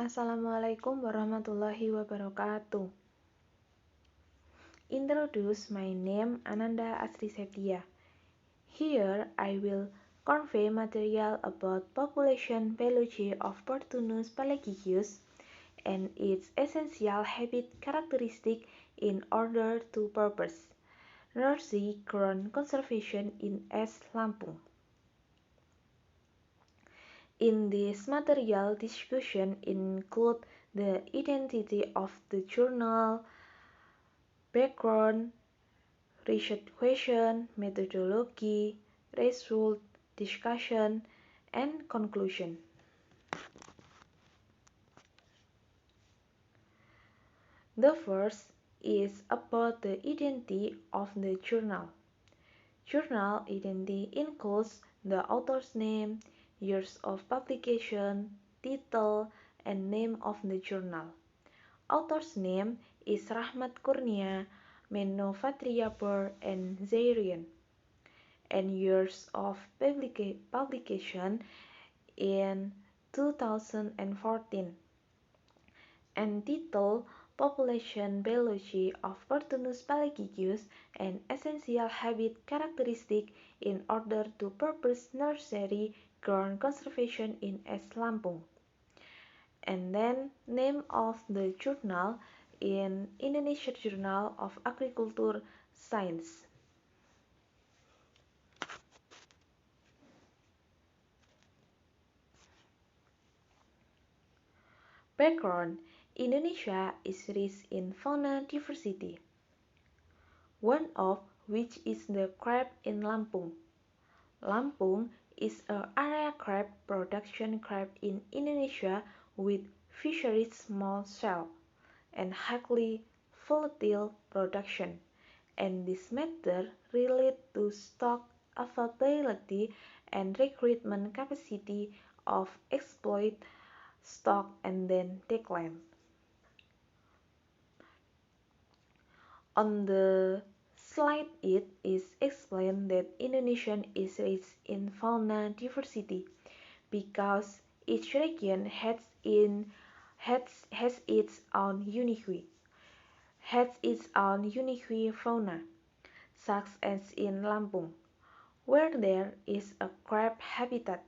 Assalamualaikum warahmatullahi wabarakatuh. Introduce my name Ananda Asri Septia. Here I will convey material about population biology of Portunus pelagius and its essential habit characteristic in order to purpose. Nursery ground conservation in S. Lampung. In this material discussion include the identity of the journal, background, research question, methodology, result, discussion, and conclusion. The first is about the identity of the journal. Journal identity includes the author's name, years of publication, title, and name of the journal. Author's name is Rahmat Kurnia, Menno Fatriaber, and Zairian, and years of publication in 2014, and title Population Biology of Portunus pelagius and Essential Habit Characteristic in order to purpose nursery ground conservation in S. Lampung. And then name of the journal in Indonesia Journal of Agriculture Science. Background: Indonesia is rich in fauna diversity, one of which is the crab in Lampung. Lampung is an area crab production crab in Indonesia with fisheries small scale and highly volatile production, and this matter relate to stock availability and recruitment capacity of exploit stock and then decline. On the slide it is explained that Indonesia is rich in fauna diversity because each region has its own unique fauna, such as in Lampung, where there is a crab habitat.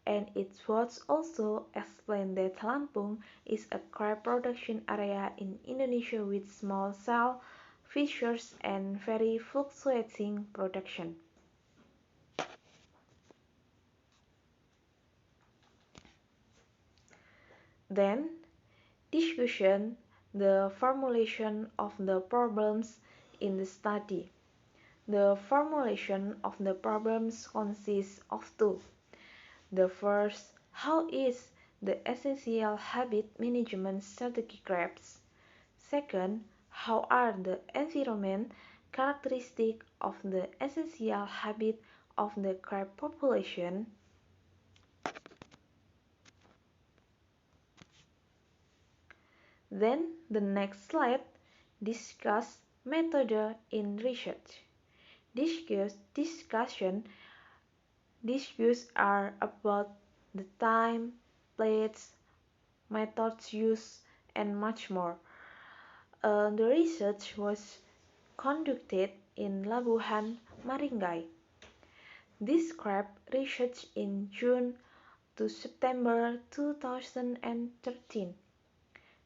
And it was also explained that Lampung is a crab production area in Indonesia with small-scale fisheries and very fluctuating production. Then, discussion the formulation of the problems in the study. The formulation of the problems consists of two. The first, how is the essential habit management strategy crabs? Second, how are the environment characteristics of the essential habit of the crab population? Then the next slide discuss method in research. Discussions are about the time, place, methods used, and much more. The research was conducted in Labuhan, Maringgai. This crab research in June to September 2013.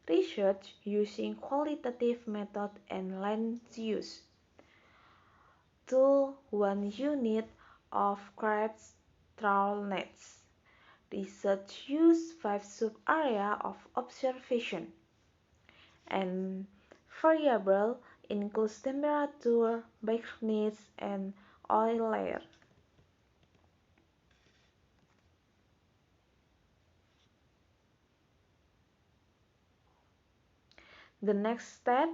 Research using qualitative method and land use. Tool 1 unit of crabs trawl nets. Research use 5 sub-area of observation. And variable includes temperature, brightness, and oil layer. The next step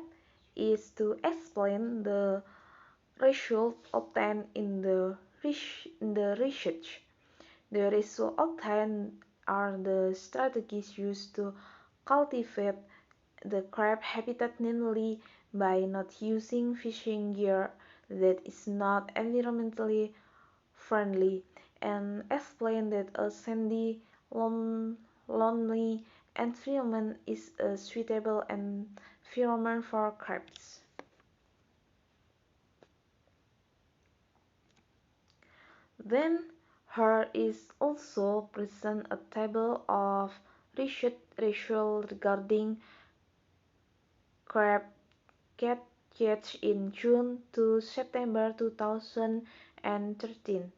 is to explain the result obtained in the research. The results obtained are the strategies used to cultivate the crab habitat, namely by not using fishing gear that is not environmentally friendly, and explain that a sandy, lonely, environment is a suitable environment for crabs. Then here is also present a table of research results regarding crab catch in June to September 2013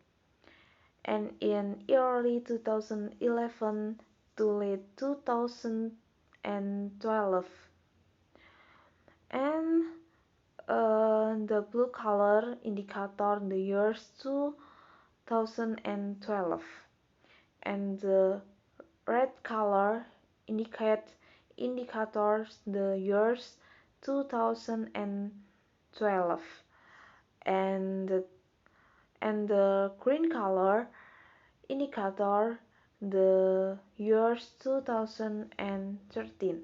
and in early 2011 to late 2012. And the blue color indicator the years 2012 and the red color indicators the years 2012 and the green color indicator the years 2013.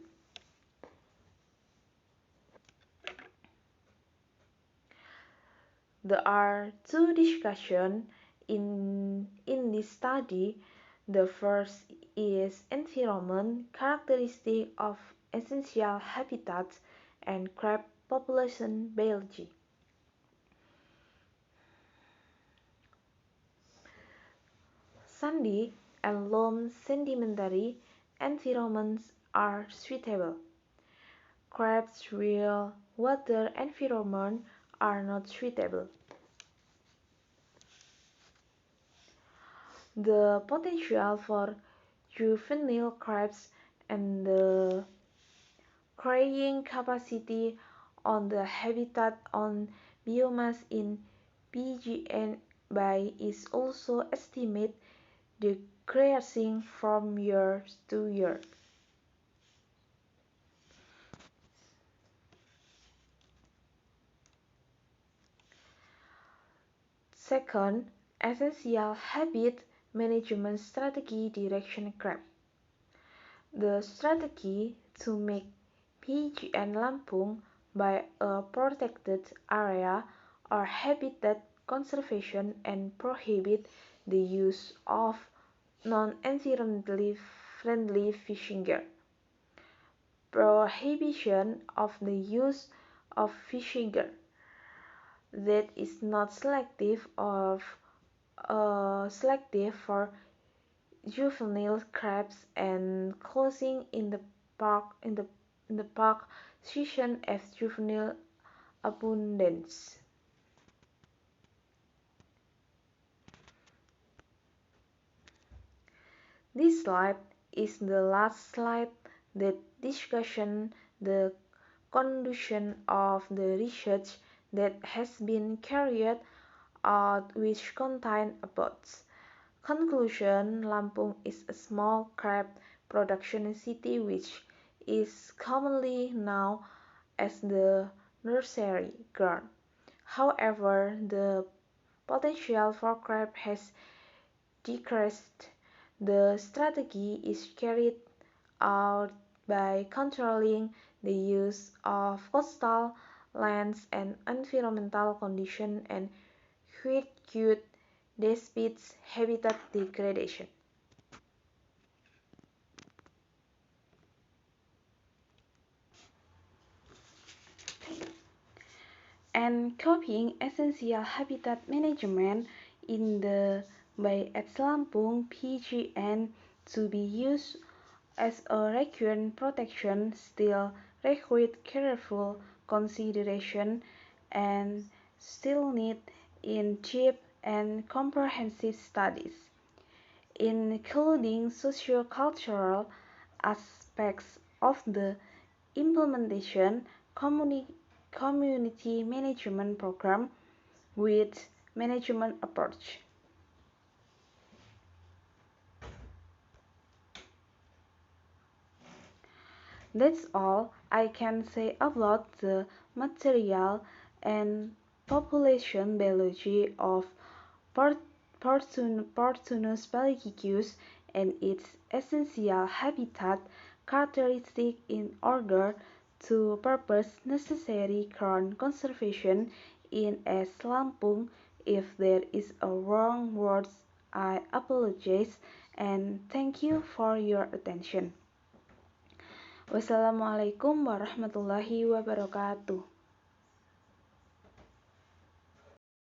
There are two discussions in this study. The first is environment characteristic of essential habitats and crab population biology. Sandy and loam sedimentary environments are suitable. Crabs' real water environment are not suitable. The potential for juvenile crabs and the carrying capacity on the habitat on biomass in PGN Bay is also estimated decreasing from year to year. Second, essential habitat management strategy direction crab. The strategy to make PGN Lampung by a protected area or habitat conservation and prohibit the use of non-environmentally friendly fishing gear. Prohibition of the use of fishing gear that is not selective for juvenile crabs and closing in the park season as juvenile abundance. This slide is the last slide that discusses the conclusion of the research that has been carried out which contain about conclusion. Lampung is a small crab production city which is commonly known as the nursery ground. However, the potential for crab has decreased. The strategy is carried out by controlling the use of coastal lands and environmental conditions and which despite habitat degradation. And copying essential habitat management in the Bay at Lampung PGN to be used as a recurrent protection still requires careful consideration and still need in-depth and comprehensive studies, including socio-cultural aspects of the implementation, community management program with management approach. That's all I can say about the material and population biology of Portunus belgicus and its essential habitat characteristic in order to purpose necessary ground conservation in S. Lampung. If there is a wrong word, I apologize and thank you for your attention. Wassalamualaikum warahmatullahi wabarakatuh.